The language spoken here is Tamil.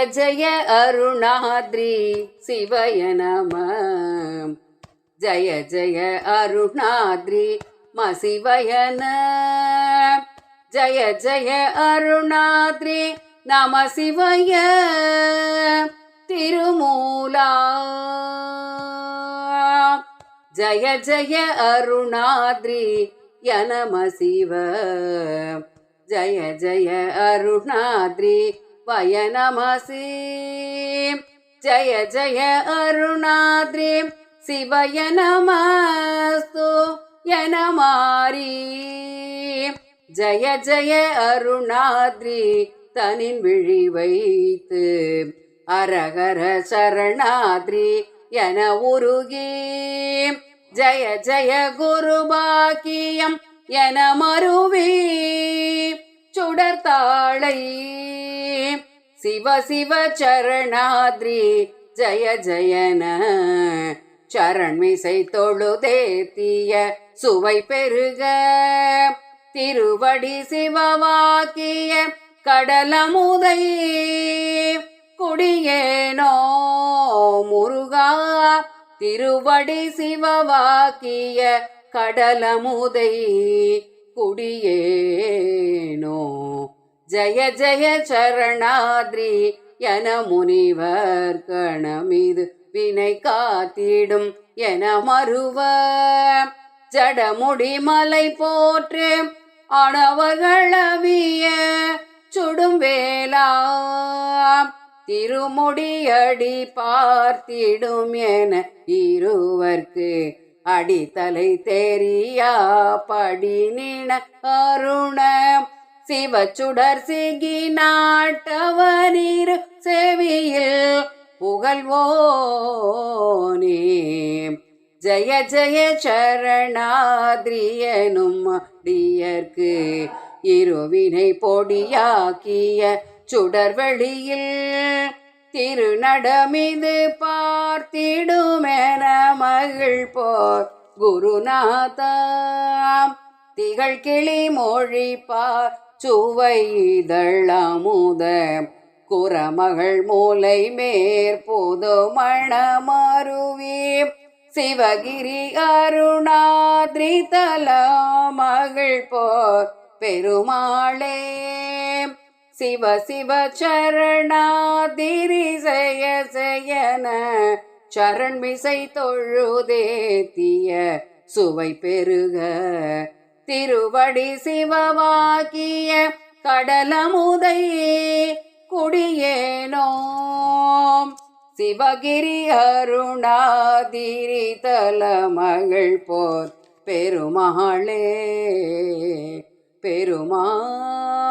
ஜய அருணாத்ரி சிவய நம. ஜய ஜய அருணாத்ரி மசிவயன. ஜய ஜய அருணாத்ரி நம சிவய திருமூலா. ஜய ஜய அருணாத்ரி யநம சிவ. ஜய ஜய அருணாத்ரி வய நமசி. ஜய ஜய அருணாத்ரி சிவய நமஸ்து யனமாரி. ஜய ஜய அருணாத்ரி தனின் விழி வைத்து அரகர சரணாத்ரி என உருகி. ஜய ஜய குருபாக்கியம் என மருவி சுடர்த்தாளை சிவ சிவ சரணாத்ரி ஜய ஜயன. சரண்மிசை தொழுதேத்திய சுவை பெருக திருவடி சிவவாக்கிய கடலமுதை குடியேனோ முருகா. திருவடி சிவவாக்கிய கடலமுதை குடியேனோ. ஜய ஜய சரணாத்ரி என முனிவர் கணமிது வினை காத்திடும் என மருவ. ஜடமுடி மலை போற்று அணவர்களவிய சுடும் வேளா. திருமுடியடி பார்த்திடும் என இருவர்க்கு அடித்தலை தெரியா படி நின அருண. சிவச்சுடர் சிகி நாட்டவனிரு செவியில் புகழ்வோனே. ஜய ஜய சரணாத்ரியனும் அடியர்க்கு இருவினை பொடியாக்கிய சுடர்வெளியில் திருநடமிது பார்த்திடுமென மகிழ் போர் குருநாதா. திகழ் கிளி மொழி பார் சுவை இதழமுத குரமகள் மூலை மேற்புது மணமருவி. சிவகிரி அருணாத்ரி தல மகள் போர் பெருமாளே. சிவ சிவ சரணாதிரி ஜய ஜயன. சரண்மிசை தொழுதேத்திய சுவை பெருக திருவடி சிவவாக்கிய கடலமுதை குடியேனோ. சிவகிரி அருணாதிரி தல மகள் போர் பெருமாளே பெருமாளே.